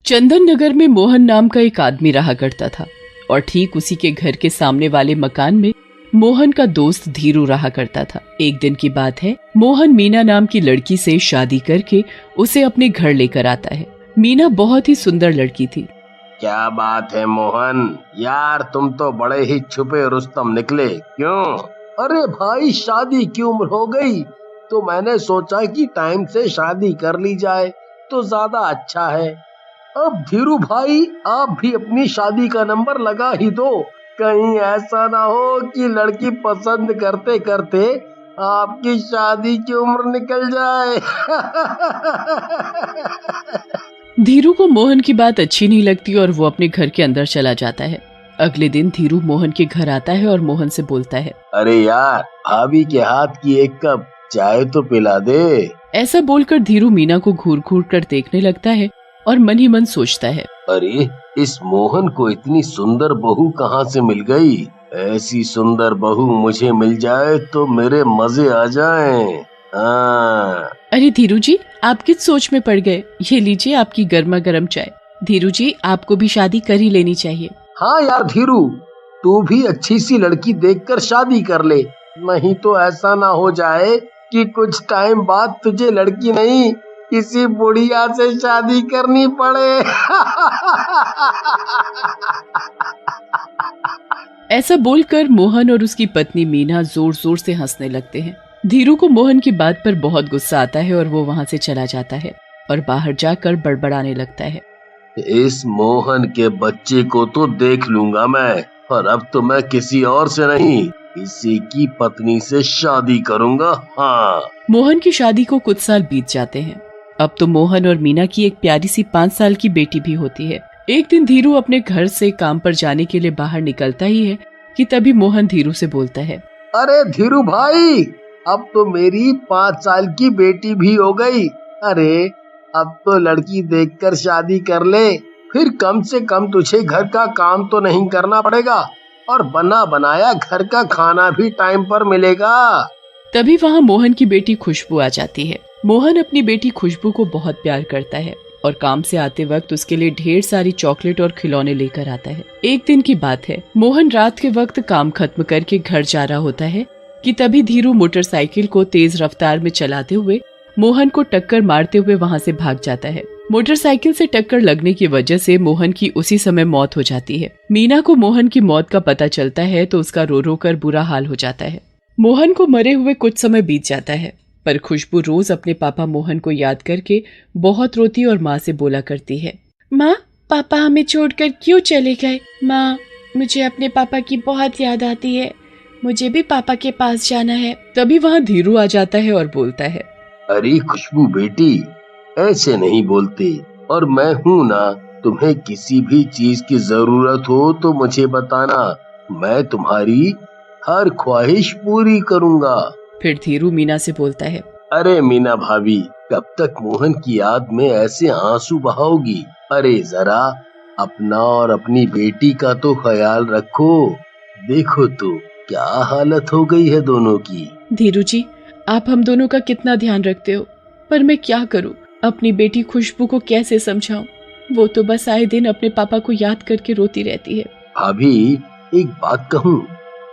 चंदन नगर में मोहन नाम का एक आदमी रहा करता था और ठीक उसी के घर के सामने वाले मकान में मोहन का दोस्त धीरू रहा करता था। एक दिन की बात है, मोहन मीना नाम की लड़की से शादी करके उसे अपने घर लेकर आता है। मीना बहुत ही सुंदर लड़की थी। क्या बात है मोहन, यार तुम तो बड़े ही छुपे रुस्तम निकले। क्यों? अरे भाई, शादी की उम्र हो गई तो मैंने सोचा कि टाइम से शादी कर ली जाए तो ज्यादा अच्छा है। अब धीरू भाई, आप भी अपनी शादी का नंबर लगा ही दो। कहीं ऐसा ना हो कि लड़की पसंद करते करते आपकी शादी की उम्र निकल जाए। धीरू को मोहन की बात अच्छी नहीं लगती और वो अपने घर के अंदर चला जाता है। अगले दिन धीरू मोहन के घर आता है और मोहन से बोलता है, अरे यार, भाभी के हाथ की एक कप चाय तो पिला दे। ऐसा बोलकर धीरू मीना को घूर घूर कर देखने लगता है और मन ही मन सोचता है, अरे इस मोहन को इतनी सुंदर बहू कहाँ से मिल गई? ऐसी सुंदर बहू मुझे मिल जाए तो मेरे मजे आ जाएं। हाँ। अरे धीरू जी, आप किस सोच में पड़ गए? ये लीजिए आपकी गर्मा गर्म चाय। धीरू जी, आपको भी शादी कर ही लेनी चाहिए। हाँ यार धीरू, तू भी अच्छी सी लड़की देखकर शादी कर ले, नहीं तो ऐसा ना हो जाए कि कुछ टाइम बाद तुझे लड़की नहीं किसी बुढ़िया से शादी करनी पड़े। ऐसा बोलकर मोहन और उसकी पत्नी मीना जोर जोर से हंसने लगते हैं। धीरू को मोहन की बात पर बहुत गुस्सा आता है और वो वहाँ से चला जाता है और बाहर जाकर बड़बड़ाने लगता है, इस मोहन के बच्चे को तो देख लूंगा मैं, और अब तो मैं किसी और से नहीं, किसी की पत्नी से शादी करूंगा। हाँ। मोहन की शादी को कुछ साल बीत जाते हैं। अब तो मोहन और मीना की एक प्यारी सी 5 साल की बेटी भी होती है। एक दिन धीरू अपने घर से काम पर जाने के लिए बाहर निकलता ही है कि तभी मोहन धीरू से बोलता है, अरे धीरू भाई, अब तो मेरी 5 साल की बेटी भी हो गई। अरे अब तो लड़की देखकर शादी कर ले, फिर कम से कम तुझे घर का काम तो नहीं करना पड़ेगा और बना बनाया घर का खाना भी टाइम पर मिलेगा। तभी वहाँ मोहन की बेटी खुशबू आ जाती है। मोहन अपनी बेटी खुशबू को बहुत प्यार करता है और काम से आते वक्त उसके लिए ढेर सारी चॉकलेट और खिलौने लेकर आता है। एक दिन की बात है, मोहन रात के वक्त काम खत्म करके घर जा रहा होता है कि तभी धीरू मोटरसाइकिल को तेज रफ्तार में चलाते हुए मोहन को टक्कर मारते हुए वहाँ से भाग जाता है। मोटरसाइकिल से टक्कर लगने की वजह से मोहन की उसी समय मौत हो जाती है। मीना को मोहन की मौत का पता चलता है तो उसका रो रो कर बुरा हाल हो जाता है। मोहन को मरे हुए कुछ समय बीत जाता है, पर खुशबू रोज अपने पापा मोहन को याद करके बहुत रोती और माँ से बोला करती है, माँ, पापा हमें छोड़कर क्यों चले गए? माँ, मुझे अपने पापा की बहुत याद आती है, मुझे भी पापा के पास जाना है। तभी वहाँ धीरू आ जाता है और बोलता है, अरे खुशबू बेटी, ऐसे नहीं बोलते, और मैं हूँ ना, तुम्हें किसी भी चीज की जरूरत हो तो मुझे बताना, मैं तुम्हारी हर ख्वाहिश पूरी करूँगा। फिर धीरू मीना से बोलता है, अरे मीना भाभी, कब तक मोहन की याद में ऐसे आंसू बहाओगी? अरे जरा अपना और अपनी बेटी का तो ख्याल रखो। देखो तो क्या हालत हो गई है दोनों की। धीरू जी, आप हम दोनों का कितना ध्यान रखते हो, पर मैं क्या करूं? अपनी बेटी खुशबू को कैसे समझाऊं? वो तो बस आए दिन अपने पापा को याद करके रोती रहती है। भाभी, एक बात कहूं,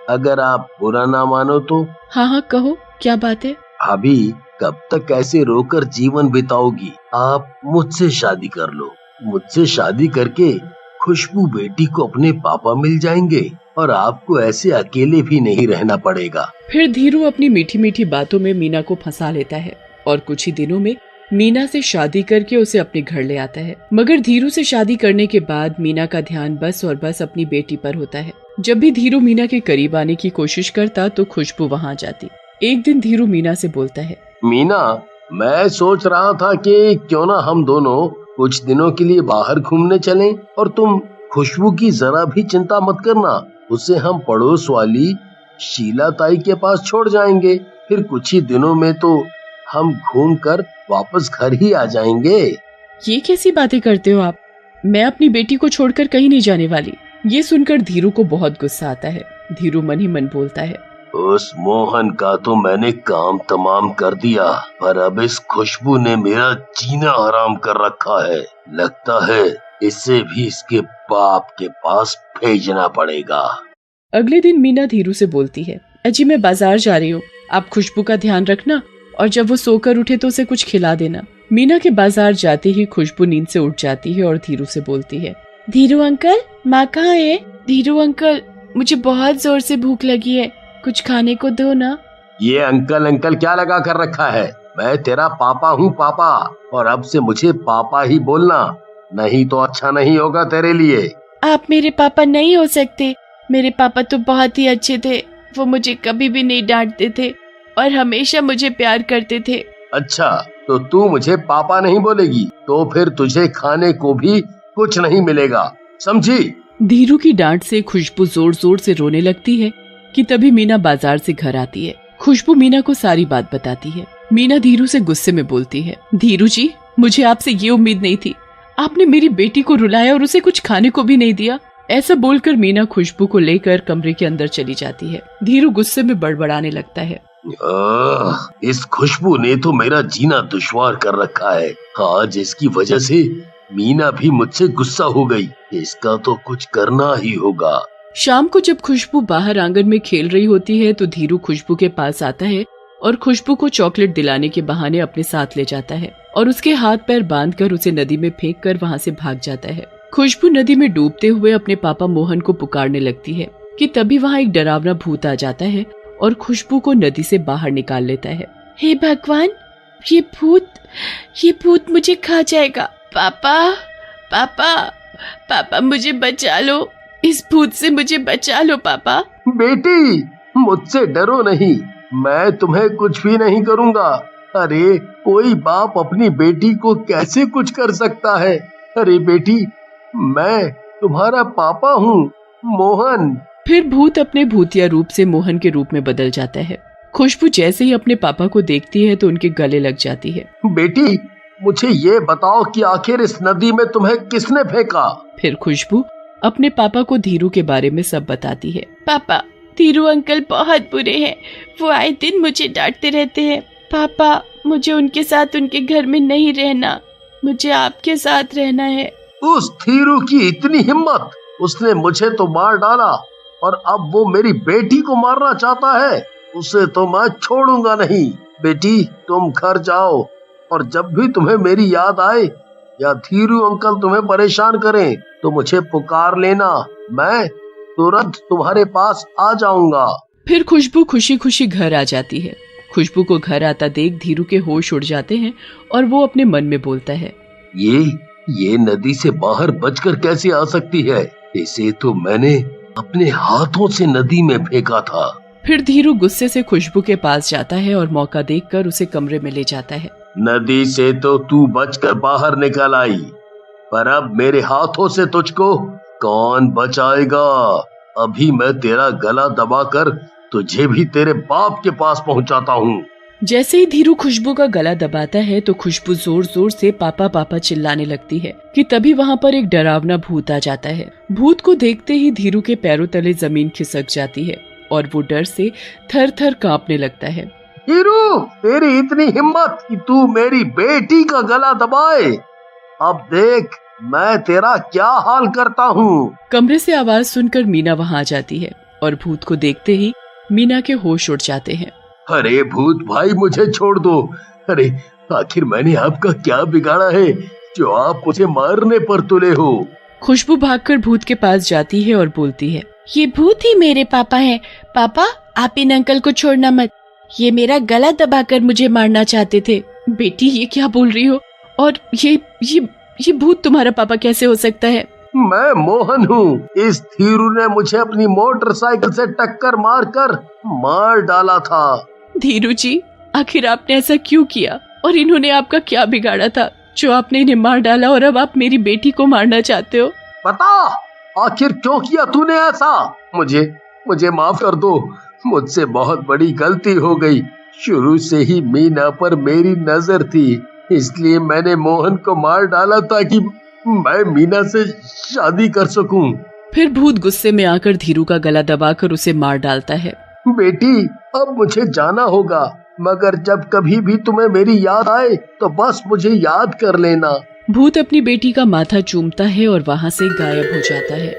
अगर आप बुरा ना मानो तो? हाँ हाँ, कहो, क्या बात है? भाभी, कब तक ऐसे रोकर जीवन बिताओगी? आप मुझसे शादी कर लो। मुझसे शादी करके खुशबू बेटी को अपने पापा मिल जाएंगे और आपको ऐसे अकेले भी नहीं रहना पड़ेगा। फिर धीरू अपनी मीठी मीठी बातों में मीना को फंसा लेता है और कुछ ही दिनों में मीना से शादी करके उसे अपने घर ले आता है। मगर धीरू से शादी करने के बाद मीना का ध्यान बस और बस अपनी बेटी पर होता है। जब भी धीरू मीना के करीब आने की कोशिश करता तो खुशबू वहाँ जाती। एक दिन धीरू मीना से बोलता है, मीना, मैं सोच रहा था कि क्यों ना हम दोनों कुछ दिनों के लिए बाहर घूमने चलें, और तुम खुशबू की जरा भी चिंता मत करना, उसे हम पड़ोस वाली शीला ताई के पास छोड़ जाएंगे। फिर कुछ ही दिनों में तो हम घूमकर वापस घर ही आ जाएंगे। ये कैसी बातें करते हो आप? मैं अपनी बेटी को छोड़कर कहीं नहीं जाने वाली। ये सुनकर धीरू को बहुत गुस्सा आता है। धीरू मन ही मन बोलता है, उस मोहन का तो मैंने काम तमाम कर दिया, पर अब इस खुशबू ने मेरा जीना हराम कर रखा है। लगता है इसे भी इसके बाप के पास भेजना पड़ेगा। अगले दिन मीना धीरू से बोलती है, अजी मैं बाजार जा रही हूँ, आप खुशबू का ध्यान रखना और जब वो सोकर उठे तो उसे कुछ खिला देना। मीना के बाजार जाते ही खुशबू नींद से उठ जाती है और धीरू से बोलती है, धीरू अंकल माँ कहाँ है? धीरू अंकल मुझे बहुत जोर से भूख लगी है, कुछ खाने को दो ना। ये अंकल अंकल क्या लगा कर रखा है? मैं तेरा पापा हूँ पापा, और अब से मुझे पापा ही बोलना, नहीं तो अच्छा नहीं होगा तेरे लिए। आप मेरे पापा नहीं हो सकते, मेरे पापा तो बहुत ही अच्छे थे, वो मुझे कभी भी नहीं डांटते थे और हमेशा मुझे प्यार करते थे। अच्छा तो तू मुझे पापा नहीं बोलेगी तो फिर तुझे खाने को भी कुछ नहीं मिलेगा, समझी? धीरू की डांट से खुशबू जोर जोर से रोने लगती है कि तभी मीना बाजार से घर आती है। खुशबू मीना को सारी बात बताती है। मीना धीरू से गुस्से में बोलती है, धीरू जी मुझे आपसे ये उम्मीद नहीं थी, आपने मेरी बेटी को रुलाया और उसे कुछ खाने को भी नहीं दिया। ऐसा बोलकर मीना खुशबू को लेकर कमरे के अंदर चली जाती है। धीरू गुस्से में बड़बड़ाने लगता है, इस खुशबू ने तो मेरा जीना दुश्वार कर रखा है। आज इसकी वजह से मीना भी मुझसे गुस्सा हो गई, इसका तो कुछ करना ही होगा। शाम को जब खुशबू बाहर आंगन में खेल रही होती है तो धीरू खुशबू के पास आता है और खुशबू को चॉकलेट दिलाने के बहाने अपने साथ ले जाता है और उसके हाथ पैर बांधकर उसे नदी में फेंक कर वहाँ से भाग जाता है। खुशबू नदी में डूबते हुए अपने पापा मोहन को पुकारने लगती है कि तभी वहाँ एक डरावना भूत आ जाता है और खुशबू को नदी से बाहर निकाल लेता है। हे भगवान, ये भूत मुझे खा जाएगा। पापा पापा पापा मुझे बचा लो, इस भूत से मुझे बचा लो पापा। बेटी मुझसे डरो नहीं, मैं तुम्हें कुछ भी नहीं करूँगा। अरे कोई बाप अपनी बेटी को कैसे कुछ कर सकता है? अरे बेटी मैं तुम्हारा पापा हूँ, मोहन। फिर भूत अपने भूतिया रूप से मोहन के रूप में बदल जाता है। खुशबू जैसे ही अपने पापा को देखती है तो उनके गले लग जाती है। बेटी मुझे ये बताओ कि आखिर इस नदी में तुम्हें किसने फेंका? फिर खुशबू अपने पापा को धीरू के बारे में सब बताती है। पापा धीरू अंकल बहुत बुरे हैं, वो आए दिन मुझे डांटते रहते हैं। पापा मुझे उनके साथ उनके घर में नहीं रहना, मुझे आपके साथ रहना है। उस धीरू की इतनी हिम्मत, उसने मुझे तो मार डाला और अब वो मेरी बेटी को मारना चाहता है, उसे तो मैं छोड़ूंगा नहीं। बेटी तुम घर जाओ और जब भी तुम्हें मेरी याद आए या धीरू अंकल तुम्हें परेशान करें तो मुझे पुकार लेना, मैं तुरंत तुम्हारे पास आ जाऊंगा। फिर खुशबू खुशी खुशी घर आ जाती है। खुशबू को घर आता देख धीरू के होश उड़ जाते हैं और वो अपने मन में बोलता है, ये नदी से बाहर बचकर कैसे आ सकती है? इसे तो मैंने अपने हाथों से नदी में फेंका था। फिर धीरू गुस्से से खुशबू के पास जाता है और मौका देखकर उसे कमरे में ले जाता है। नदी से तो तू बचकर बाहर निकल आई, पर अब मेरे हाथों से तुझको कौन बचाएगा? अभी मैं तेरा गला दबाकर तुझे भी तेरे बाप के पास पहुंचाता हूँ। जैसे ही धीरू खुशबू का गला दबाता है तो खुशबू जोर जोर से पापा पापा चिल्लाने लगती है कि तभी वहाँ पर एक डरावना भूत आ जाता है। भूत को देखते ही धीरू के पैरों तले जमीन खिसक जाती है और वो डर से थर थर कांपने लगता है। धीरू तेरी इतनी हिम्मत कि तू मेरी बेटी का गला दबाए, अब देख मैं तेरा क्या हाल करता हूँ। कमरे से आवाज सुनकर मीना वहाँ आ जाती है और भूत को देखते ही मीना के होश उड़ जाते हैं। अरे भूत भाई मुझे छोड़ दो। अरे आखिर मैंने आपका क्या बिगाड़ा है जो आप मुझे मारने पर तुले हो? खुशबू भागकर भूत के पास जाती है और बोलती है, ये भूत ही मेरे पापा हैं। पापा आप इन अंकल को छोड़ना मत, ये मेरा गला दबाकर मुझे मारना चाहते थे। बेटी ये क्या बोल रही हो? और ये भूत तुम्हारा पापा कैसे हो सकता है? मैं मोहन हूँ। इस धीरू ने मुझे अपनी मोटरसाइकिल से टक्कर मारकर मार डाला था। धीरू जी आखिर आपने ऐसा क्यों किया और इन्होंने आपका क्या बिगाड़ा था जो आपने इन्हें मार डाला और अब आप मेरी बेटी को मारना चाहते हो? बता आखिर क्यों किया तूने ऐसा? मुझे माफ कर दो, मुझसे बहुत बड़ी गलती हो गई। शुरू से ही मीना पर मेरी नजर थी, इसलिए मैंने मोहन को मार डाला ताकि मैं मीना से शादी कर सकूं। फिर भूत गुस्से में आकर धीरू का गला दबाकर उसे मार डालता है। बेटी अब मुझे जाना होगा, मगर जब कभी भी तुम्हें मेरी याद आए तो बस मुझे याद कर लेना। भूत अपनी बेटी का माथा चूमता है और वहाँ से गायब हो जाता है।